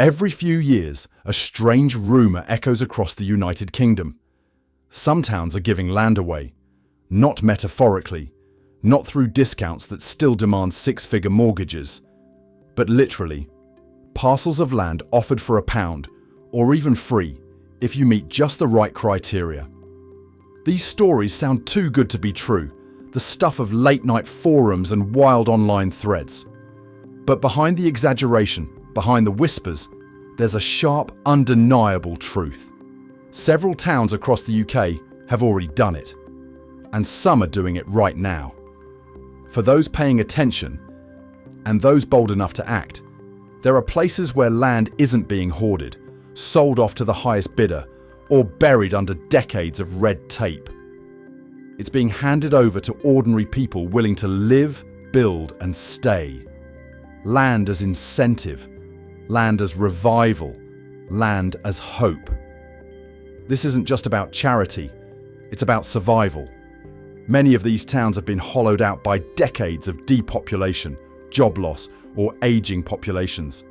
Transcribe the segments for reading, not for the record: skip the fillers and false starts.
Every few years, a strange rumour echoes across the United Kingdom. Some towns are giving land away, not metaphorically, not through discounts that still demand six-figure mortgages, but literally, parcels of land offered for £1, or even free, if you meet just the right criteria. These stories sound too good to be true, the stuff of late-night forums and wild online threads. But behind the exaggeration, behind the whispers, there's a sharp, undeniable truth. Several towns across the UK have already done it, and some are doing it right now. For those paying attention, and those bold enough to act, there are places where land isn't being hoarded, sold off to the highest bidder, or buried under decades of red tape. It's being handed over to ordinary people willing to live, build, and stay. Land as incentive, land as revival, land as hope. This isn't just about charity, it's about survival. Many of these towns have been hollowed out by decades of depopulation, job loss, or aging populations.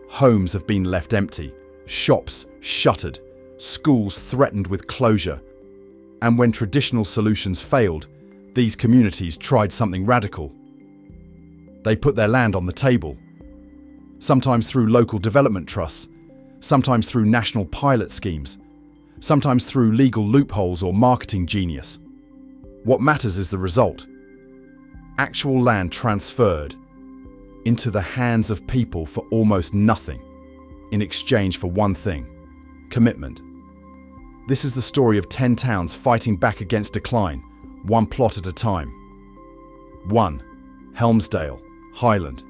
Homes have been left empty, shops shuttered, schools threatened with closure. And when traditional solutions failed, these communities tried something radical. They put their land on the table, sometimes through local development trusts, sometimes through national pilot schemes, sometimes through legal loopholes or marketing genius. What matters is the result. Actual land transferred into the hands of people for almost nothing, in exchange for one thing: commitment. This is the story of 10 towns fighting back against decline, one plot at a time. 1. Helmsdale, Highland.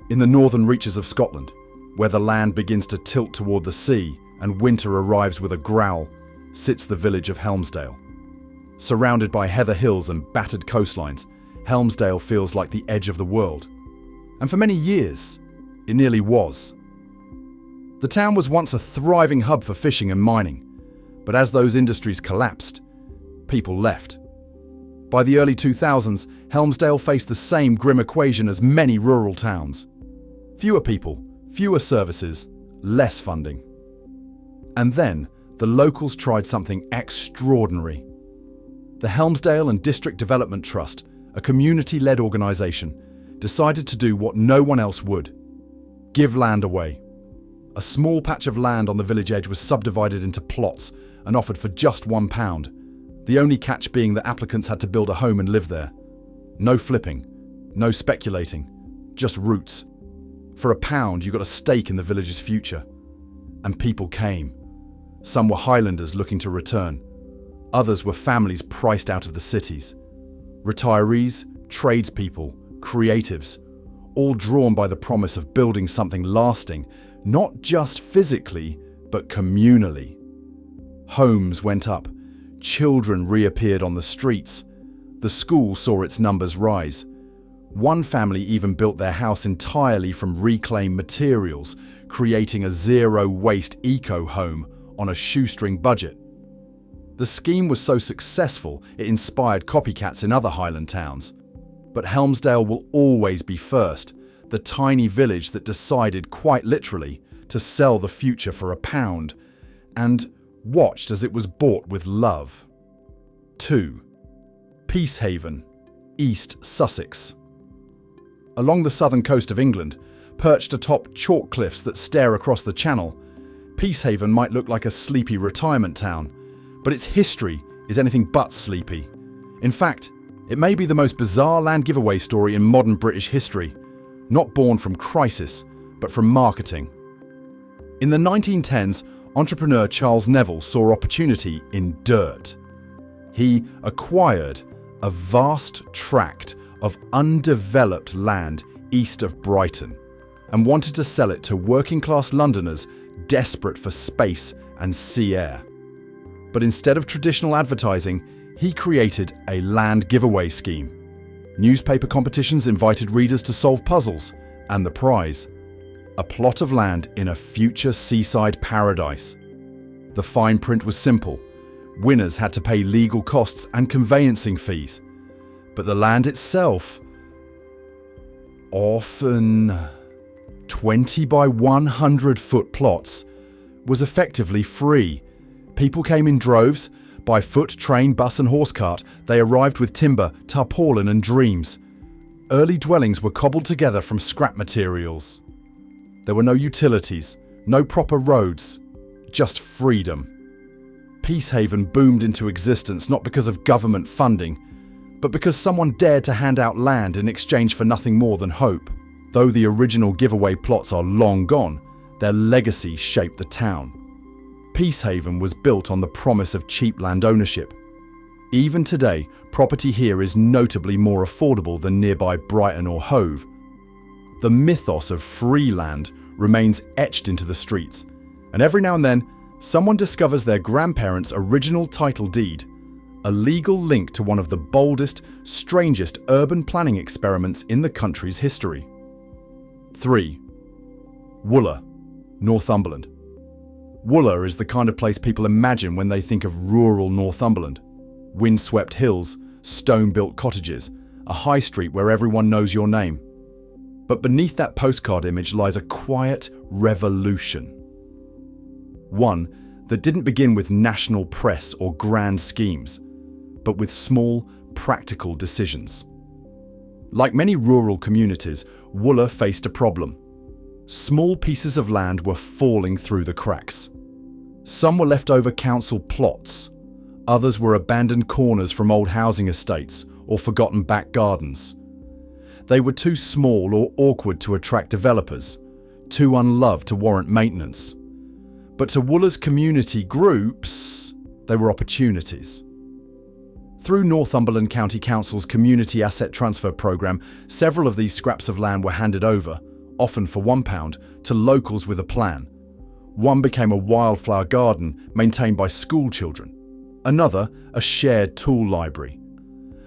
In the northern reaches of Scotland, where the land begins to tilt toward the sea and winter arrives with a growl, sits the village of Helmsdale. Surrounded by heather hills and battered coastlines, Helmsdale feels like the edge of the world. And for many years, it nearly was. The town was once a thriving hub for fishing and mining, but as those industries collapsed, people left. By the early 2000s, Helmsdale faced the same grim equation as many rural towns. Fewer people, fewer services, less funding. And then, the locals tried something extraordinary. The Helmsdale and District Development Trust, a community-led organisation, decided to do what no one else would: give land away. A small patch of land on the village edge was subdivided into plots and offered for just £1, the only catch being that applicants had to build a home and live there. No flipping, no speculating, just roots. For £1, you got a stake in the village's future. And people came. Some were Highlanders looking to return. Others were families priced out of the cities. Retirees, tradespeople, creatives, all drawn by the promise of building something lasting, not just physically, but communally. Homes went up, children reappeared on the streets. The school saw its numbers rise. One family even built their house entirely from reclaimed materials, creating a zero-waste eco-home on a shoestring budget. The scheme was so successful it inspired copycats in other Highland towns. But Helmsdale will always be first, the tiny village that decided, quite literally, to sell the future for £1, and watched as it was bought with love. 2. Peacehaven, East Sussex. Along the southern coast of England, perched atop chalk cliffs that stare across the Channel, Peacehaven might look like a sleepy retirement town, but its history is anything but sleepy. In fact, it may be the most bizarre land giveaway story in modern British history, not born from crisis, but from marketing. In the 1910s, entrepreneur Charles Neville saw opportunity in dirt. He acquired a vast tract of undeveloped land east of Brighton and wanted to sell it to working-class Londoners desperate for space and sea air. But instead of traditional advertising, he created a land giveaway scheme. Newspaper competitions invited readers to solve puzzles, and the prize: a plot of land in a future seaside paradise. The fine print was simple. Winners had to pay legal costs and conveyancing fees. But the land itself, often 20 by 100-foot plots, was effectively free. People came in droves. By foot, train, bus and horse cart, they arrived with timber, tarpaulin and dreams. Early dwellings were cobbled together from scrap materials. There were no utilities, no proper roads, just freedom. Peacehaven boomed into existence not because of government funding, but because someone dared to hand out land in exchange for nothing more than hope. Though the original giveaway plots are long gone, their legacy shaped the town. Peacehaven was built on the promise of cheap land ownership. Even today, property here is notably more affordable than nearby Brighton or Hove. The mythos of free land remains etched into the streets, and every now and then, someone discovers their grandparents' original title deed, a legal link to one of the boldest, strangest urban planning experiments in the country's history. 3. Wooler, Northumberland. Wooler is the kind of place people imagine when they think of rural Northumberland. Windswept hills, stone-built cottages, a high street where everyone knows your name. But beneath that postcard image lies a quiet revolution. One that didn't begin with national press or grand schemes, but with small, practical decisions. Like many rural communities, Wooler faced a problem. Small pieces of land were falling through the cracks. Some were leftover council plots. Others were abandoned corners from old housing estates or forgotten back gardens. They were too small or awkward to attract developers, too unloved to warrant maintenance. But to Wooler's community groups, they were opportunities. Through Northumberland County Council's Community Asset Transfer Programme, several of these scraps of land were handed over, often for £1, to locals with a plan. One became a wildflower garden maintained by school children. Another, a shared tool library.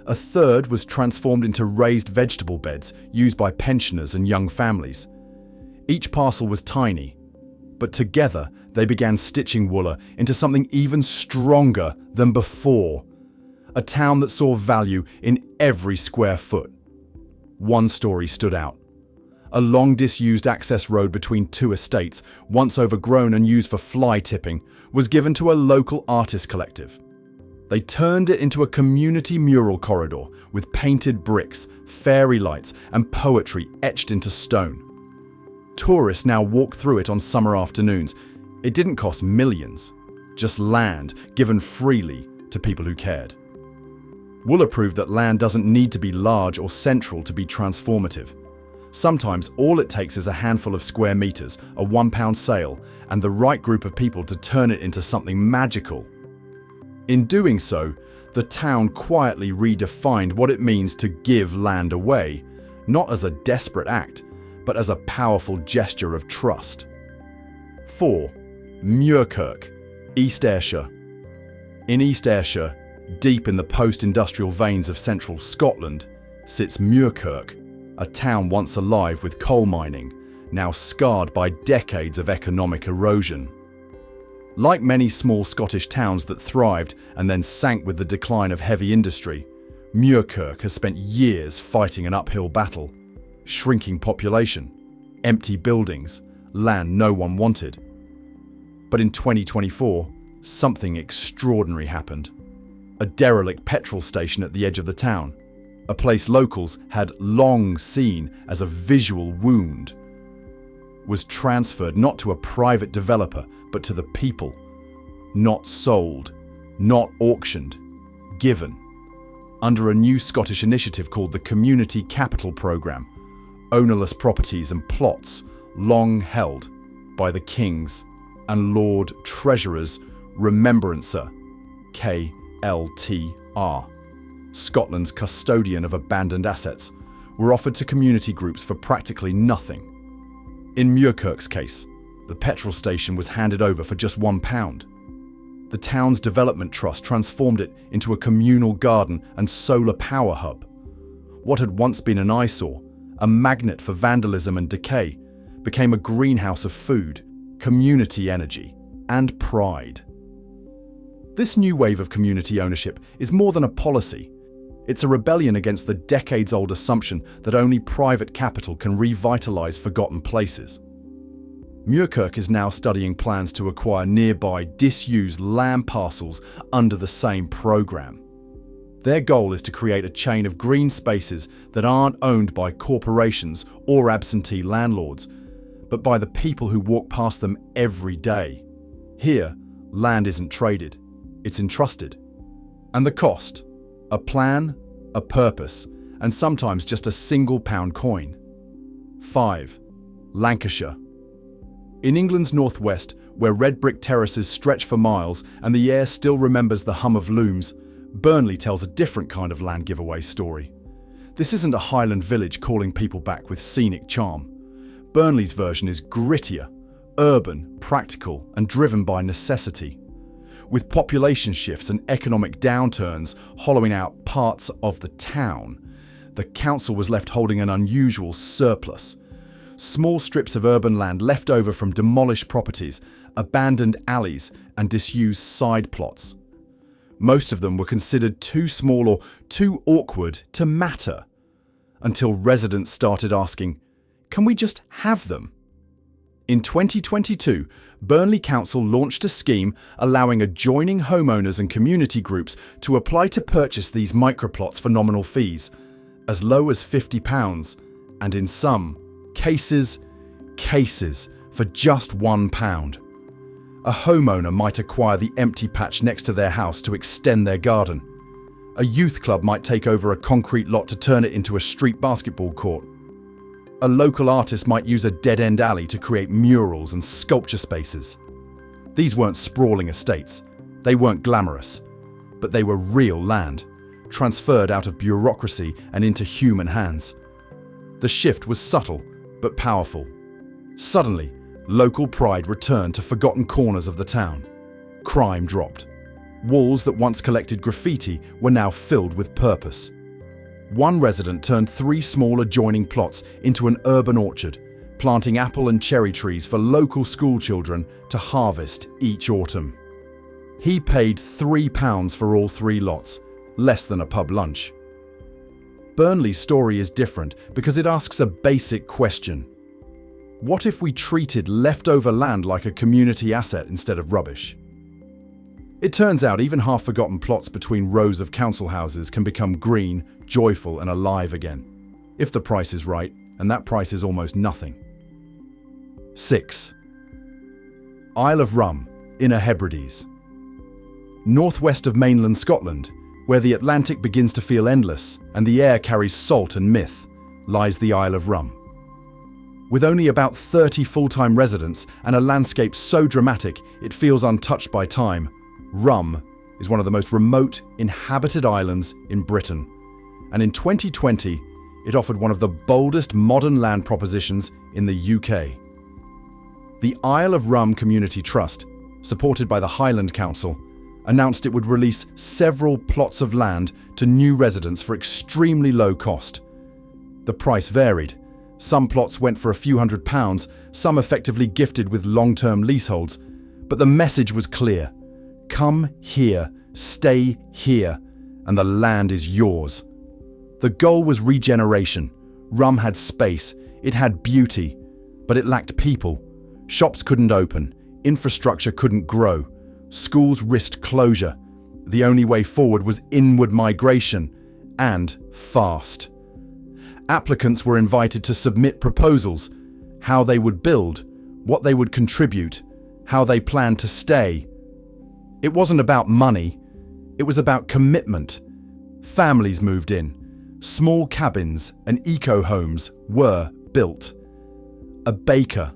A third was transformed into raised vegetable beds used by pensioners and young families. Each parcel was tiny, but together they began stitching Wooler into something even stronger than before. A town that saw value in every square foot. One story stood out. A long disused access road between two estates, once overgrown and used for fly tipping, was given to a local artist collective. They turned it into a community mural corridor with painted bricks, fairy lights and poetry etched into stone. Tourists now walk through it on summer afternoons. It didn't cost millions, just land given freely to people who cared. Wooler proved that land doesn't need to be large or central to be transformative. Sometimes all it takes is a handful of square meters, a £1 sale, and the right group of people to turn it into something magical. In doing so, the town quietly redefined what it means to give land away, not as a desperate act, but as a powerful gesture of trust. 4. Muirkirk, East Ayrshire. In East Ayrshire, deep in the post-industrial veins of central Scotland, sits Muirkirk, a town once alive with coal mining, now scarred by decades of economic erosion. Like many small Scottish towns that thrived and then sank with the decline of heavy industry, Muirkirk has spent years fighting an uphill battle. Shrinking population, empty buildings, land no one wanted. But in 2024, something extraordinary happened. A derelict petrol station at the edge of the town, a place locals had long seen as a visual wound, was transferred not to a private developer, but to the people. Not sold, not auctioned, given. Under a new Scottish initiative called the Community Capital Programme, ownerless properties and plots long held by the King's and Lord Treasurer's Remembrancer, KLTR, Scotland's custodian of abandoned assets, were offered to community groups for practically nothing. In Muirkirk's case, the petrol station was handed over for just £1. The town's development trust transformed it into a communal garden and solar power hub. What had once been an eyesore, a magnet for vandalism and decay, became a greenhouse of food, community energy, and pride. This new wave of community ownership is more than a policy. It's a rebellion against the decades-old assumption that only private capital can revitalize forgotten places. Muirkirk is now studying plans to acquire nearby disused land parcels under the same program. Their goal is to create a chain of green spaces that aren't owned by corporations or absentee landlords, but by the people who walk past them every day. Here, land isn't traded, it's entrusted. And the cost? A plan, a purpose, and sometimes just a single pound coin. 5. Lancashire. In England's northwest, where red brick terraces stretch for miles and the air still remembers the hum of looms, Burnley tells a different kind of land giveaway story. This isn't a Highland village calling people back with scenic charm. Burnley's version is grittier, urban, practical, and driven by necessity. With population shifts and economic downturns hollowing out parts of the town, the council was left holding an unusual surplus. Small strips of urban land left over from demolished properties, abandoned alleys, and disused side plots. Most of them were considered too small or too awkward to matter, until residents started asking, can we just have them? In 2022, Burnley Council launched a scheme allowing adjoining homeowners and community groups to apply to purchase these microplots for nominal fees, as low as £50, and in some cases for just £1. A homeowner might acquire the empty patch next to their house to extend their garden. A youth club might take over a concrete lot to turn it into a street basketball court. A local artist might use a dead-end alley to create murals and sculpture spaces. These weren't sprawling estates. They weren't glamorous. But they were real land, transferred out of bureaucracy and into human hands. The shift was subtle, but powerful. Suddenly, local pride returned to forgotten corners of the town. Crime dropped. Walls that once collected graffiti were now filled with purpose. One resident turned 3 small adjoining plots into an urban orchard, planting apple and cherry trees for local school children to harvest each autumn. He paid £3 for all 3 lots, less than a pub lunch. Burnley's story is different because it asks a basic question. What if we treated leftover land like a community asset instead of rubbish? It turns out even half-forgotten plots between rows of council houses can become green, joyful and alive again, if the price is right, and that price is almost nothing. 6. Isle of Rum, Inner Hebrides. Northwest of mainland Scotland, where the Atlantic begins to feel endless and the air carries salt and myth, lies the Isle of Rum. With only about 30 full-time residents and a landscape so dramatic it feels untouched by time, Rum is one of the most remote inhabited islands in Britain. And in 2020, it offered one of the boldest modern land propositions in the UK. The Isle of Rum Community Trust, supported by the Highland Council, announced it would release several plots of land to new residents for extremely low cost. The price varied. Some plots went for a few £100s, some effectively gifted with long-term leaseholds. But the message was clear. Come here, stay here, and the land is yours. The goal was regeneration. Rum had space, it had beauty, but it lacked people. Shops couldn't open, infrastructure couldn't grow. Schools risked closure. The only way forward was inward migration, and fast. Applicants were invited to submit proposals, how they would build, what they would contribute, how they planned to stay. It wasn't about money, it was about commitment. Families moved in. Small cabins and eco-homes were built. A baker,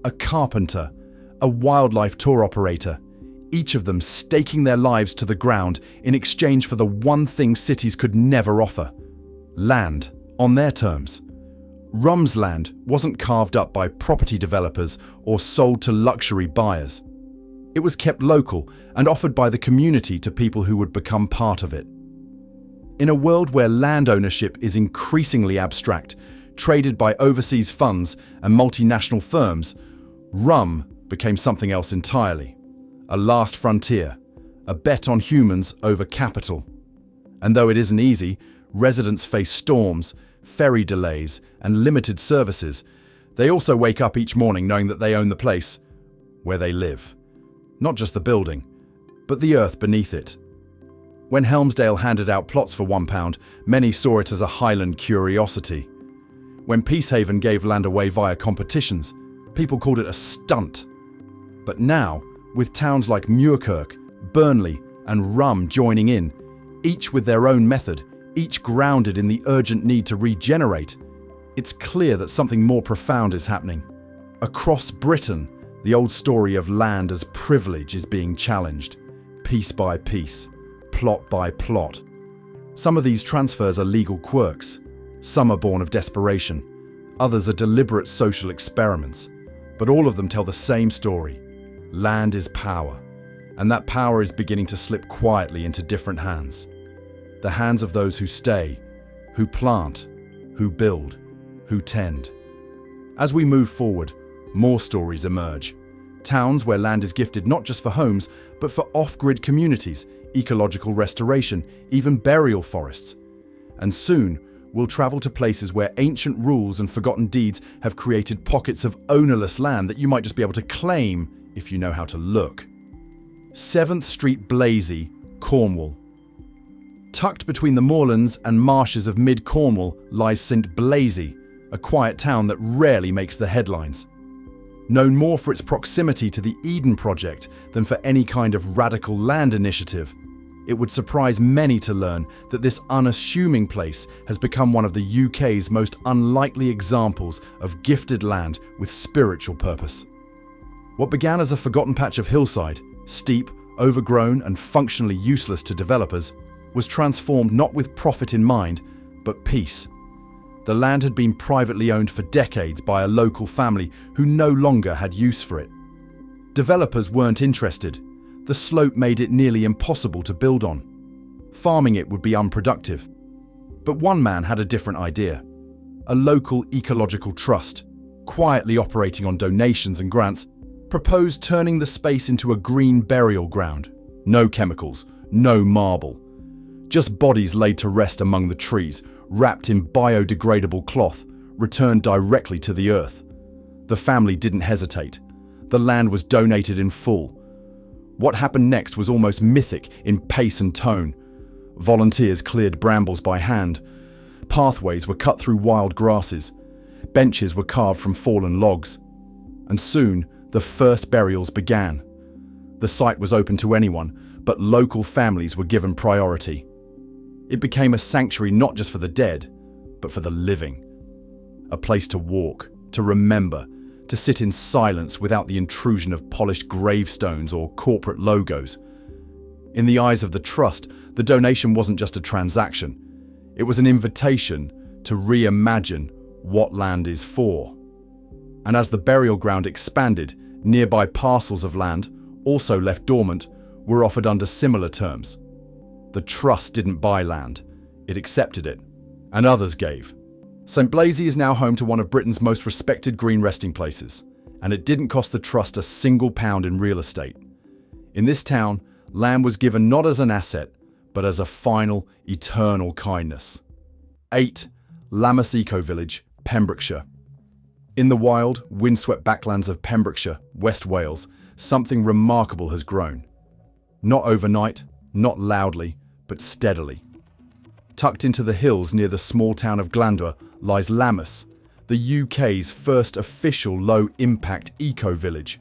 a carpenter, a wildlife tour operator, each of them staking their lives to the ground in exchange for the one thing cities could never offer: land on their terms. Rum's land wasn't carved up by property developers or sold to luxury buyers. It was kept local and offered by the community to people who would become part of it. In a world where land ownership is increasingly abstract, traded by overseas funds and multinational firms, Rum became something else entirely. A last frontier, a bet on humans over capital. And though it isn't easy, residents face storms, ferry delays, and limited services. They also wake up each morning knowing that they own the place where they live. Not just the building, but the earth beneath it. When Helmsdale handed out plots for £1, many saw it as a Highland curiosity. When Peacehaven gave land away via competitions, people called it a stunt. But now, with towns like Muirkirk, Burnley, and Rum joining in, each with their own method, each grounded in the urgent need to regenerate, it's clear that something more profound is happening. Across Britain, the old story of land as privilege is being challenged, piece by piece, plot by plot. Some of these transfers are legal quirks. Some are born of desperation. Others are deliberate social experiments. But all of them tell the same story. Land is power. And that power is beginning to slip quietly into different hands. The hands of those who stay, who plant, who build, who tend. As we move forward, more stories emerge. Towns where land is gifted not just for homes, but for off-grid communities, ecological restoration, even burial forests. And soon, we'll travel to places where ancient rules and forgotten deeds have created pockets of ownerless land that you might just be able to claim if you know how to look. 7th Street, Blazy, Cornwall. Tucked between the moorlands and marshes of mid-Cornwall lies St. Blazy, a quiet town that rarely makes the headlines. Known more for its proximity to the Eden Project than for any kind of radical land initiative, it would surprise many to learn that this unassuming place has become one of the UK's most unlikely examples of gifted land with spiritual purpose. What began as a forgotten patch of hillside, steep, overgrown and functionally useless to developers, was transformed not with profit in mind, but peace. The land had been privately owned for decades by a local family who no longer had use for it. Developers weren't interested. The slope made it nearly impossible to build on. Farming it would be unproductive. But one man had a different idea. A local ecological trust, quietly operating on donations and grants, proposed turning the space into a green burial ground. No chemicals, no marble. Just bodies laid to rest among the trees, wrapped in biodegradable cloth, returned directly to the earth. The family didn't hesitate. The land was donated in full. What happened next was almost mythic in pace and tone. Volunteers cleared brambles by hand. Pathways were cut through wild grasses. Benches were carved from fallen logs. And soon, the first burials began. The site was open to anyone, but local families were given priority. It became a sanctuary not just for the dead, but for the living. A place to walk, to remember, to sit in silence without the intrusion of polished gravestones or corporate logos. In the eyes of the trust, the donation wasn't just a transaction. It was an invitation to reimagine what land is for. And as the burial ground expanded, nearby parcels of land, also left dormant, were offered under similar terms. The trust didn't buy land, it accepted it, and others gave. St. Blazy is now home to one of Britain's most respected green resting places, and it didn't cost the trust a single pound in real estate. In this town, land was given not as an asset, but as a final, eternal kindness. 8. Lammas Eco-Village, Pembrokeshire. In the wild, windswept backlands of Pembrokeshire, West Wales, something remarkable has grown. Not overnight, not loudly, but steadily. Tucked into the hills near the small town of Glandwr lies Lammas, the UK's first official low-impact eco-village.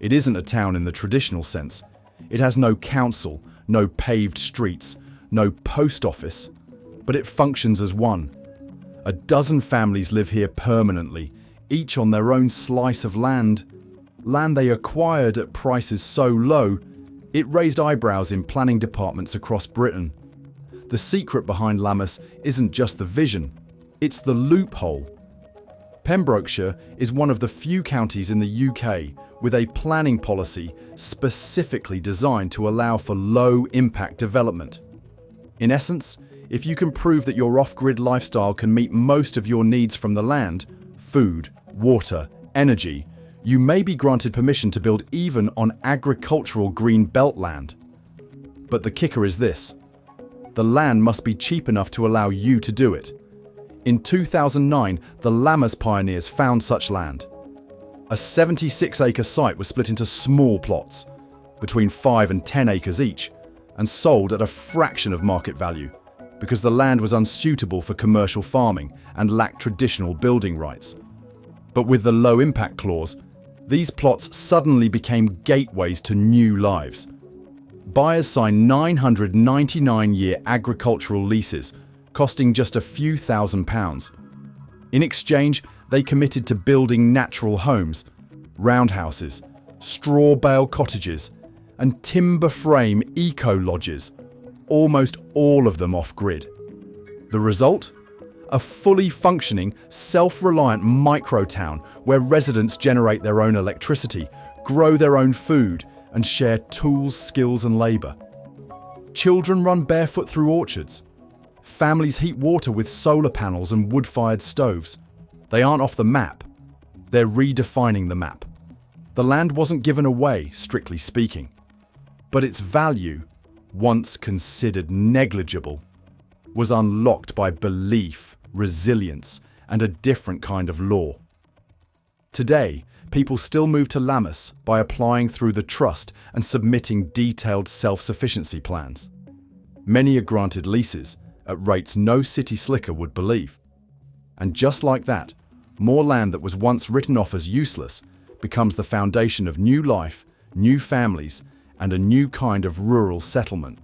It isn't a town in the traditional sense. It has no council, no paved streets, no post office, but it functions as one. A dozen families live here permanently, each on their own slice of land they acquired at prices so low, it raised eyebrows in planning departments across Britain. The secret behind Lammas isn't just the vision, it's the loophole. Pembrokeshire is one of the few counties in the UK with a planning policy specifically designed to allow for low-impact development. In essence, if you can prove that your off-grid lifestyle can meet most of your needs from the land, food, water, energy, you may be granted permission to build even on agricultural green belt land. But the kicker is this. The land must be cheap enough to allow you to do it. In 2009, the Lammas pioneers found such land. A 76-acre site was split into small plots, between 5 and 10 acres each, and sold at a fraction of market value, because the land was unsuitable for commercial farming and lacked traditional building rights. But with the low impact clause, these plots suddenly became gateways to new lives. Buyers signed 999-year agricultural leases, costing just a few £1,000s. In exchange, they committed to building natural homes, roundhouses, straw bale cottages, and timber frame eco-lodges, almost all of them off-grid. The result? A fully functioning, self-reliant micro-town where residents generate their own electricity, grow their own food, and share tools, skills, and labour. Children run barefoot through orchards. Families heat water with solar panels and wood-fired stoves. They aren't off the map. They're redefining the map. The land wasn't given away, strictly speaking. But its value, once considered negligible, was unlocked by belief, resilience, and a different kind of law. Today, people still move to Lammas by applying through the trust and submitting detailed self-sufficiency plans. Many are granted leases at rates no city slicker would believe. And just like that, more land that was once written off as useless becomes the foundation of new life, new families, and a new kind of rural settlement.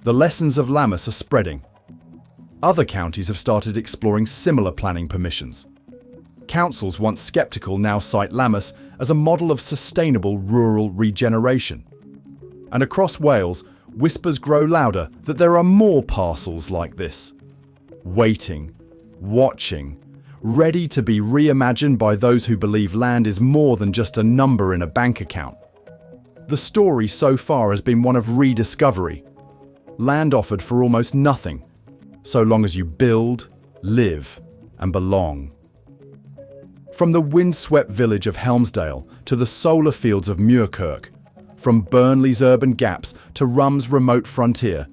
The lessons of Lammas are spreading. Other counties have started exploring similar planning permissions. Councils once sceptical now cite Lammas as a model of sustainable rural regeneration. And across Wales, whispers grow louder that there are more parcels like this. Waiting, watching, ready to be reimagined by those who believe land is more than just a number in a bank account. The story so far has been one of rediscovery. Land offered for almost nothing, so long as you build, live, and belong. From the windswept village of Helmsdale to the solar fields of Muirkirk, from Burnley's urban gaps to Rum's remote frontier,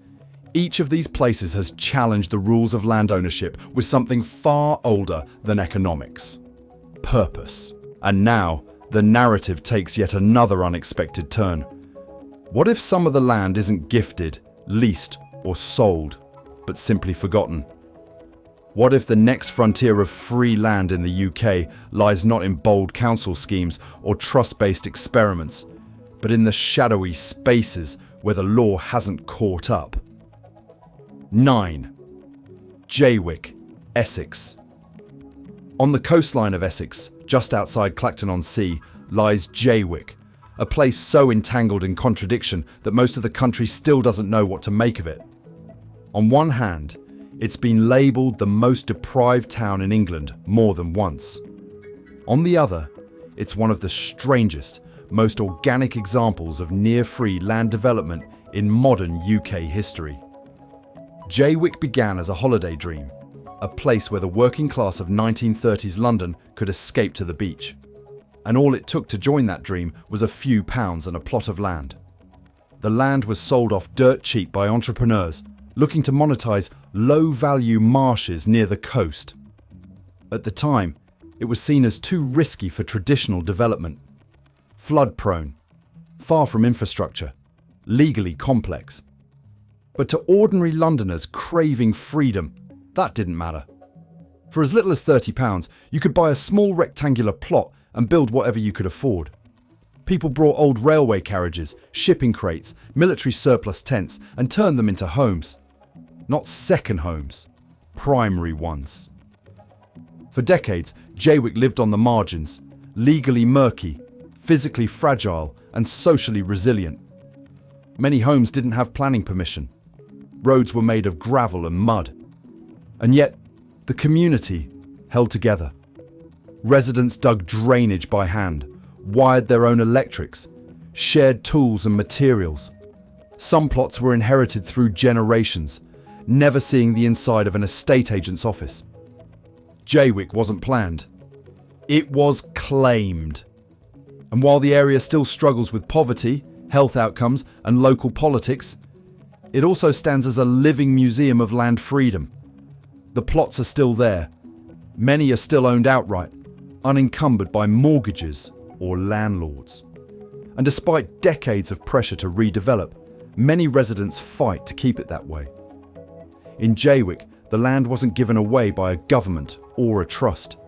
each of these places has challenged the rules of land ownership with something far older than economics: purpose. And now, the narrative takes yet another unexpected turn. What if some of the land isn't gifted, leased, or sold, but simply forgotten? What if the next frontier of free land in the UK lies not in bold council schemes or trust-based experiments, but in the shadowy spaces where the law hasn't caught up? 9. Jaywick, Essex. On the coastline of Essex, just outside Clacton-on-Sea, lies Jaywick, a place so entangled in contradiction that most of the country still doesn't know what to make of it. On one hand, it's been labelled the most deprived town in England more than once. On the other, it's one of the strangest, most organic examples of near-free land development in modern UK history. Jaywick began as a holiday dream, a place where the working class of 1930s London could escape to the beach. And all it took to join that dream was a few pounds and a plot of land. The land was sold off dirt cheap by entrepreneurs looking to monetize low-value marshes near the coast. At the time, it was seen as too risky for traditional development. Flood-prone, far from infrastructure, legally complex. But to ordinary Londoners craving freedom, that didn't matter. For as little as £30, you could buy a small rectangular plot and build whatever you could afford. People brought old railway carriages, shipping crates, military surplus tents and turned them into homes. Not second homes, primary ones. For decades, Jaywick lived on the margins, legally murky, physically fragile, and socially resilient. Many homes didn't have planning permission. Roads were made of gravel and mud. And yet, the community held together. Residents dug drainage by hand, wired their own electrics, shared tools and materials. Some plots were inherited through generations, never seeing the inside of an estate agent's office. Jaywick wasn't planned. It was claimed. And while the area still struggles with poverty, health outcomes, and local politics, It also stands as a living museum of land freedom. The plots are still there. Many are still owned outright, unencumbered by mortgages or landlords. And despite decades of pressure to redevelop, many residents fight to keep it that way. In Jaywick, the land wasn't given away by a government or a trust.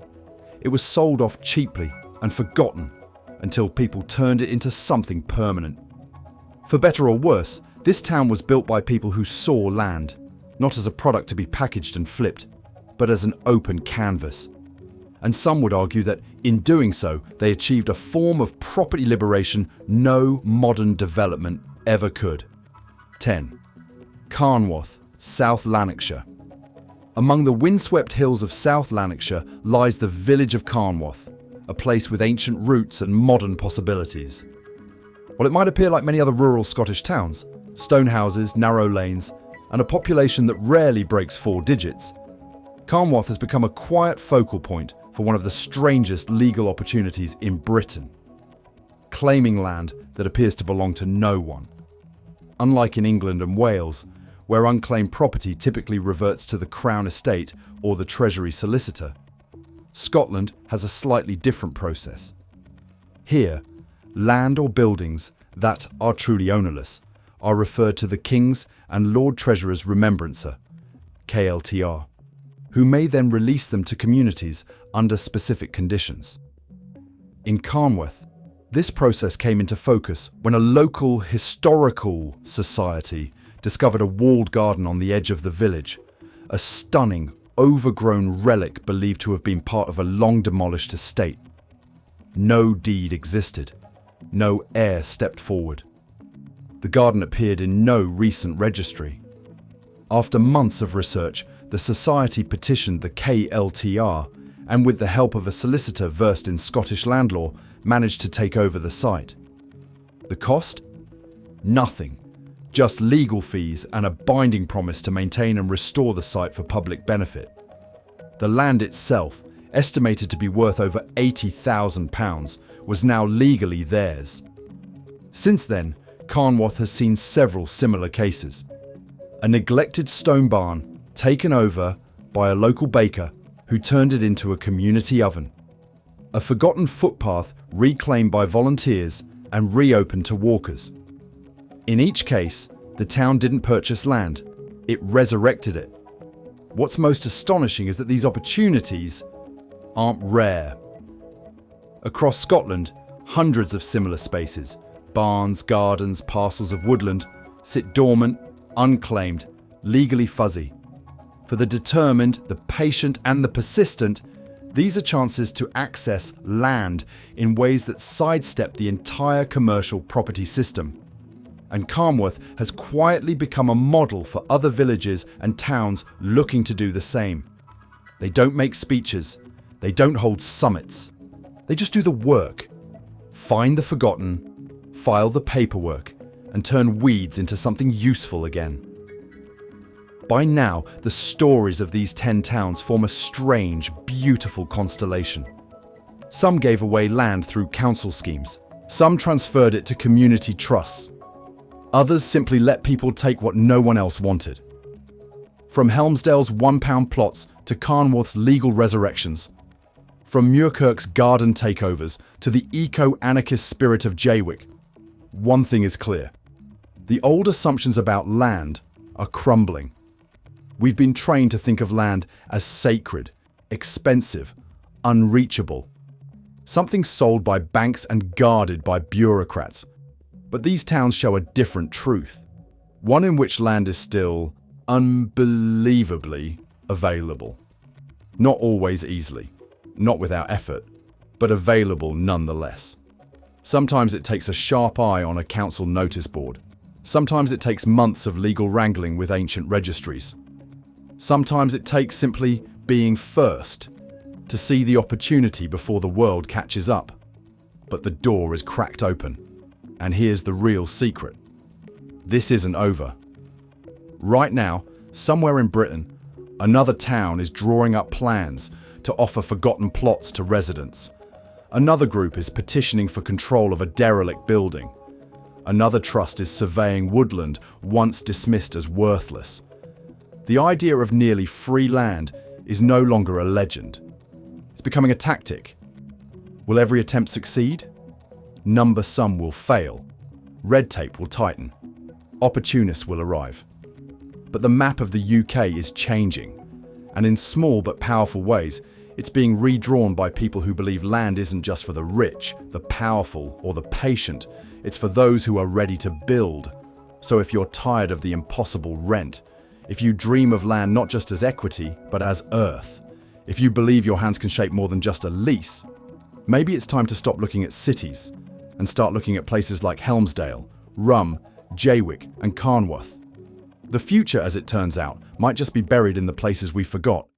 It was sold off cheaply and forgotten until people turned it into something permanent. For better or worse, this town was built by people who saw land, not as a product to be packaged and flipped, but as an open canvas. And some would argue that, in doing so, they achieved a form of property liberation no modern development ever could. 10. Carnwath, South Lanarkshire. Among the windswept hills of South Lanarkshire lies the village of Carnwath, a place with ancient roots and modern possibilities. While it might appear like many other rural Scottish towns, stone houses, narrow lanes, and a population that rarely breaks 4 digits, Carnwath has become a quiet focal point for one of the strangest legal opportunities in Britain. Claiming land that appears to belong to no one. Unlike in England and Wales, where unclaimed property typically reverts to the Crown Estate or the Treasury Solicitor, Scotland has a slightly different process. Here, land or buildings that are truly ownerless are referred to the King's and Lord Treasurer's Remembrancer, KLTR, who may then release them to communities under specific conditions. In Carnwath, this process came into focus when a local historical society discovered a walled garden on the edge of the village, a stunning, overgrown relic believed to have been part of a long-demolished estate. No deed existed. No heir stepped forward. The garden appeared in no recent registry. After months of research, the society petitioned the KLTR and, with the help of a solicitor versed in Scottish land law, managed to take over the site. The cost? Nothing. Just legal fees and a binding promise to maintain and restore the site for public benefit. The land itself, estimated to be worth over £80,000, was now legally theirs. Since then, Carnwath has seen several similar cases. A neglected stone barn taken over by a local baker who turned it into a community oven. A forgotten footpath reclaimed by volunteers and reopened to walkers. In each case, the town didn't purchase land, it resurrected it. What's most astonishing is that these opportunities aren't rare. Across Scotland, hundreds of similar spaces, barns, gardens, parcels of woodland, sit dormant, unclaimed, legally fuzzy. For the determined, the patient, and the persistent, these are chances to access land in ways that sidestep the entire commercial property system. And Carnwath has quietly become a model for other villages and towns looking to do the same. They don't make speeches. They don't hold summits. They just do the work. Find the forgotten, file the paperwork, and turn weeds into something useful again. By now, the stories of these 10 towns form a strange, beautiful constellation. Some gave away land through council schemes. Some transferred it to community trusts. Others simply let people take what no one else wanted. From Helmsdale's £1 plots to Carnwath's legal resurrections, from Muirkirk's garden takeovers to the eco-anarchist spirit of Jaywick, one thing is clear. The old assumptions about land are crumbling. We've been trained to think of land as sacred, expensive, unreachable. Something sold by banks and guarded by bureaucrats. But these towns show a different truth. One in which land is still unbelievably available. Not always easily, not without effort, but available nonetheless. Sometimes it takes a sharp eye on a council notice board. Sometimes it takes months of legal wrangling with ancient registries. Sometimes it takes simply being first to see the opportunity before the world catches up. But the door is cracked open. And here's the real secret. This isn't over. Right now, somewhere in Britain, another town is drawing up plans to offer forgotten plots to residents. Another group is petitioning for control of a derelict building. Another trust is surveying woodland, once dismissed as worthless. The idea of nearly free land is no longer a legend. It's becoming a tactic. Will every attempt succeed? Some will fail. Red tape will tighten. Opportunists will arrive. But the map of the UK is changing. And in small but powerful ways, it's being redrawn by people who believe land isn't just for the rich, the powerful, or the patient. It's for those who are ready to build. So if you're tired of the impossible rent, if you dream of land not just as equity, but as earth, if you believe your hands can shape more than just a lease, maybe it's time to stop looking at cities and start looking at places like Helmsdale, Rum, Jaywick, and Carnworth. The future, as it turns out, might just be buried in the places we forgot.